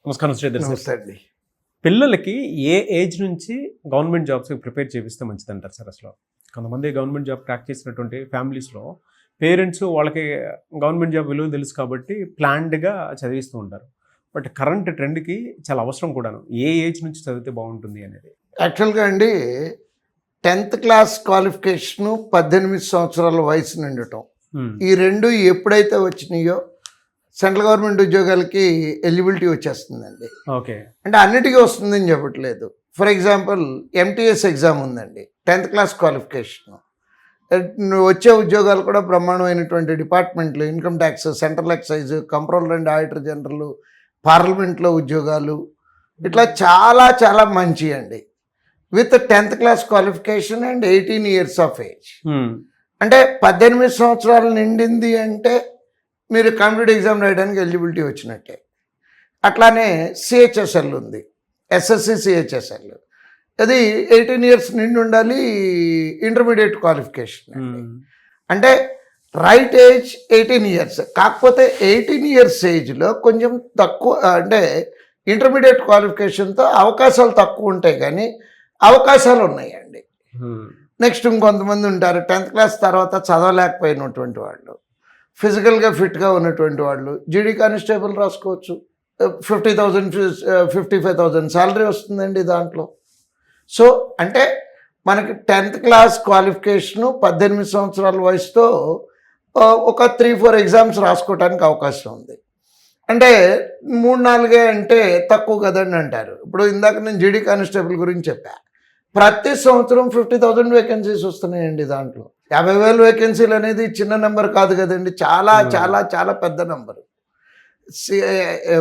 నమస్కారం శ్రీధర్ సార్. నమస్తే అండి. పిల్లలకి ఏ ఏజ్ నుంచి గవర్నమెంట్ జాబ్స్కి ప్రిపేర్ చేపిస్తే మంచిది అంటారు సార్? అసలు కొంతమంది గవర్నమెంట్ జాబ్ క్రాక్ చేసినటువంటి ఫ్యామిలీస్లో పేరెంట్స్ వాళ్ళకి గవర్నమెంట్ జాబ్ విలువ తెలుసు కాబట్టి ప్లాన్డ్గా చదివిస్తూ ఉంటారు. బట్ కరెంట్ ట్రెండ్కి చాలా అవసరం కూడాను. ఏ ఏజ్ నుంచి చదివితే బాగుంటుంది అనేది? యాక్చువల్గా అండి 10th క్లాస్ క్వాలిఫికేషను 18 సంవత్సరాల వయసు నిండటం, ఈ రెండు ఎప్పుడైతే వచ్చినాయో సెంట్రల్ గవర్నమెంట్ ఉద్యోగాలకి ఎలిజిబిలిటీ వచ్చేస్తుందండి. ఓకే, అంటే అన్నిటికీ వస్తుందని చెప్పట్లేదు. ఫర్ ఎగ్జాంపుల్ MTS ఎగ్జామ్ ఉందండి, 10th క్లాస్ క్వాలిఫికేషన్. వచ్చే ఉద్యోగాలు కూడా బ్రహ్మాండమైనటువంటి డిపార్ట్మెంట్లు, income tax, central excise, controller and auditor general, పార్లమెంట్లో ఉద్యోగాలు, ఇట్లా చాలా చాలా మంచి అండి. With 10th class qualification and 18 years of age. అంటే 18 సంవత్సరాలు నిండింది అంటే మీరు కాంపిటేటివ్ ఎగ్జామ్ రాయడానికి ఎలిజిబిలిటీ వచ్చినట్టే. అట్లానే CHSL ఉంది, SSC CHSL, అది 18 years నిండి ఉండాలి, ఇంటర్మీడియట్ క్వాలిఫికేషన్. అంటే రైట్ ఏజ్ 18 years. కాకపోతే 18 years ఏజ్లో కొంచెం తక్కువ, అంటే ఇంటర్మీడియట్ క్వాలిఫికేషన్తో అవకాశాలు తక్కువ ఉంటాయి, కానీ అవకాశాలు ఉన్నాయండి. నెక్స్ట్ ఇంకొంతమంది ఉంటారు 10th క్లాస్ తర్వాత చదవలేకపోయినటువంటి వాళ్ళు, ఫిజికల్గా ఫిట్గా ఉన్నటువంటి వాళ్ళు జీడీ కానిస్టేబుల్ రాసుకోవచ్చు. 50,000 55,000 శాలరీ వస్తుందండి దాంట్లో. సో అంటే మనకి 10th క్లాస్ క్వాలిఫికేషను 18 సంవత్సరాల వయసుతో ఒక 3-4 ఎగ్జామ్స్ రాసుకోవడానికి అవకాశం ఉంది. అంటే 3-4 అంటే తక్కువ కదండి అంటారు. ఇప్పుడు ఇందాక నేను జీడీ కానిస్టేబుల్ గురించి చెప్పా, ప్రతి సంవత్సరం 50,000 వేకెన్సీస్ వస్తున్నాయండి. దాంట్లో 50,000 వేకెన్సీలు అనేది చిన్న నెంబర్ కాదు కదండి, చాలా చాలా చాలా పెద్ద నెంబరు.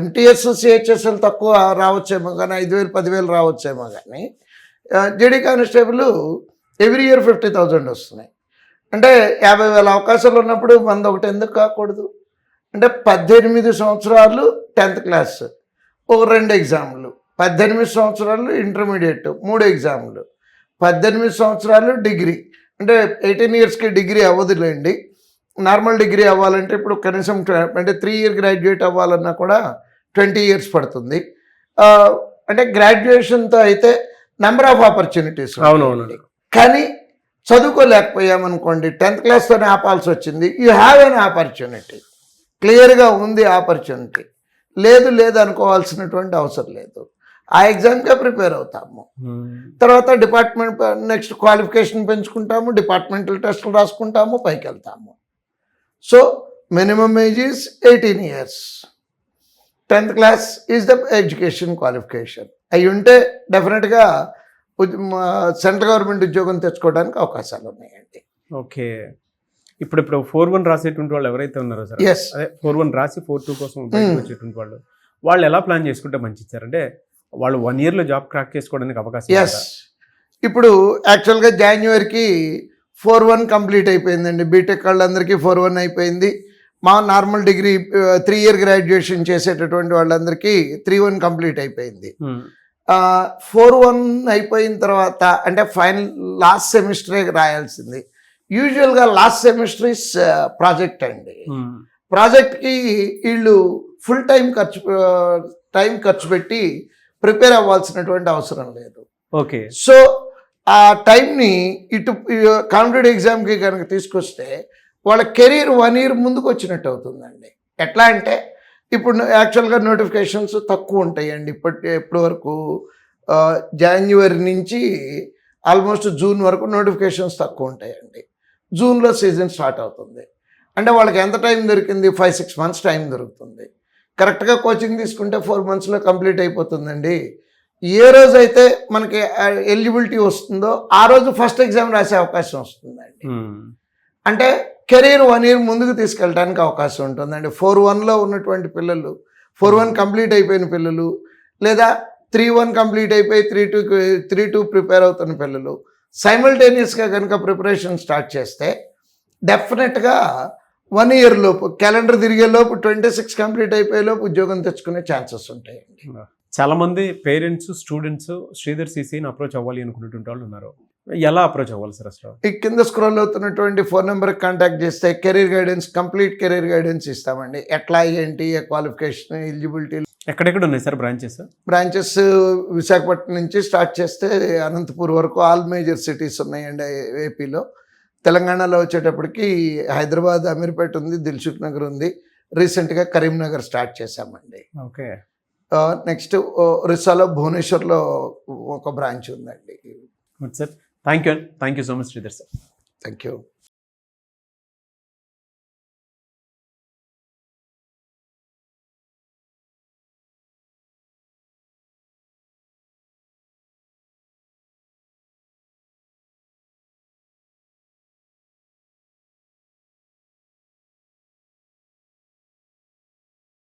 MTS CHSL తక్కువ రావచ్చేమో కానీ 5,000 10,000 రావచ్చేమో కానీ జీడీ కానిస్టేబుల్ ఎవ్రీ ఇయర్ 50,000 వస్తున్నాయి. అంటే 50,000 అవకాశాలు ఉన్నప్పుడు మనది ఒకటి ఎందుకు కాకూడదు? అంటే 18 సంవత్సరాలు 10th క్లాస్, ఒక 2 ఎగ్జామ్లు, 18 సంవత్సరాలు ఇంటర్మీడియట్ 3 ఎగ్జామ్లు, 18 సంవత్సరాలు డిగ్రీ. అంటే 18 yearsకి డిగ్రీ అవ్వదులేండి, నార్మల్ డిగ్రీ అవ్వాలంటే ఇప్పుడు కనీసం అంటే 3 year గ్రాడ్యుయేట్ అవ్వాలన్నా కూడా 20 years పడుతుంది. అంటే గ్రాడ్యుయేషన్తో అయితే నెంబర్ ఆఫ్ ఆపర్చునిటీస్. అవునవునండి. కానీ చదువుకోలేకపోయామనుకోండి, 10th క్లాస్తోనే ఆపాల్సి వచ్చింది. యూ హ్యావ్ ఎన్ ఆపర్చునిటీ, క్లియర్గా ఉంది ఆపర్చునిటీ. లేదు అనుకోవాల్సినటువంటి అవసరం లేదు, ఆ ఎగ్జామ్కే ప్రిపేర్ అవుతాము. తర్వాత డిపార్ట్మెంట్ నెక్స్ట్ క్వాలిఫికేషన్ పెంచుకుంటాము, డిపార్ట్మెంటల్ టెస్టులు రాసుకుంటాము, పైకి వెళ్తాము. So minimum age is 18 years. 10th class is the education qualification. అవి ఉంటే డెఫినెట్గా సెంట్రల్ గవర్నమెంట్ ఉద్యోగం తెచ్చుకోవడానికి అవకాశాలు ఉన్నాయండి. ఓకే, ఇప్పుడు 4-1 రాసేటువంటి వాళ్ళు ఎవరైతే ఉన్నారో సార్, Yes. అదే 4-1 రాసి 4-2 కోసం వచ్చేటువంటి వాళ్ళు ఎలా ప్లాన్ చేసుకుంటే మంచి ఇచ్చారంటే వాళ్ళు 1 yearలో జాబ్ క్రాక్ చేసుకోవడానికి అవకాశం? ఎస్, ఇప్పుడు యాక్చువల్గా జాన్యువరికి 4-1 కంప్లీట్ అయిపోయిందండి. బీటెక్ వాళ్ళందరికీ 4-1 అయిపోయింది. మా నార్మల్ డిగ్రీ 3 year గ్రాడ్యుయేషన్ చేసేటటువంటి వాళ్ళందరికీ 3-1 కంప్లీట్ అయిపోయింది. 4-1 అయిపోయిన తర్వాత అంటే ఫైనల్ లాస్ట్ సెమిస్టరే రాయాల్సింది. యూజువల్గా లాస్ట్ సెమిస్టర్ ఇస్ ప్రాజెక్ట్ అండి. ప్రాజెక్ట్కి వీళ్ళు ఫుల్ టైం ఖర్చు పెట్టి ప్రిపేర్ అవ్వాల్సినటువంటి అవసరం లేదు. ఓకే, సో ఆ టైంని ఇటు కాంపిటేటివ్ ఎగ్జామ్కి కనుక తీసుకొస్తే వాళ్ళ కెరీర్ 1 year ముందుకు వచ్చినట్టు అవుతుందండి. ఎట్లా అంటే ఇప్పుడు యాక్చువల్గా నోటిఫికేషన్స్ తక్కువ ఉంటాయండి. ఇప్పటి వరకు జాన్యువరి నుంచి ఆల్మోస్ట్ జూన్ వరకు నోటిఫికేషన్స్ తక్కువ ఉంటాయండి. జూన్లో సీజన్ స్టార్ట్ అవుతుంది. అంటే వాళ్ళకి ఎంత టైం దొరికింది? 5-6 months టైం దొరుకుతుంది. కరెక్ట్గా కోచింగ్ తీసుకుంటే 4 monthsలో కంప్లీట్ అయిపోతుందండి. ఏ రోజు అయితే మనకి ఎలిజిబిలిటీ వస్తుందో ఆ రోజు ఫస్ట్ ఎగ్జామ్ రాసే అవకాశం వస్తుందండి. అంటే కెరీర్ 1 year ముందుకు తీసుకెళ్ళడానికి అవకాశం ఉంటుందండి. 4-1లో ఉన్నటువంటి పిల్లలు, 4-1 కంప్లీట్ అయిపోయిన పిల్లలు, లేదా 3-1 కంప్లీట్ అయిపోయి 3-2 ప్రిపేర్ అవుతున్న పిల్లలు సైమల్టేనియస్గా కనుక ప్రిపరేషన్ స్టార్ట్ చేస్తే డెఫినెట్గా 1 year లోపు, క్యాలెండర్ తిరిగే లోపు 26 కంప్లీట్ అయిపోయే లోపు ఉద్యోగం తెచ్చుకునే ఛాన్సెస్ ఉంటాయండి. చాలామంది పేరెంట్స్, స్టూడెంట్స్ శ్రీధర్ CCని అప్రోచ్ అవ్వాలి అనుకునేటువంటి వాళ్ళు ఉన్నారు. ఎలా అప్రోచ్ అవ్వాలి సార్ అసలు? ఈ కింద స్క్రోల్ అవుతున్నటువంటి ఫోన్ నెంబర్కి కాంటాక్ట్ చేస్తే career guidance, complete career guidance ఇస్తామండి. ఎట్లా, ఏంటి, క్వాలిఫికేషన్, ఎలిజిబిలిటీ, ఎక్కడెక్కడ ఉన్నాయి సార్ బ్రాంచెస్? బ్రాంచెస్ విశాఖపట్నం నుంచి స్టార్ట్ చేస్తే అనంతపూర్ వరకు ఆల్ మేజర్ సిటీస్ ఉన్నాయండి ఏపీలో. తెలంగాణలో వచ్చేటప్పటికి హైదరాబాద్, అమీర్పేట ఉంది, దిల్సుఖ్ నగర్ ఉంది. రీసెంట్గా కరీంనగర్ స్టార్ట్ చేశామండి. ఓకే. నెక్స్ట్ ఒరిస్సాలో భువనేశ్వర్లో ఒక బ్రాంచ్ ఉందండి. Good sir. Thank you so much Sridhar sir. Thank you.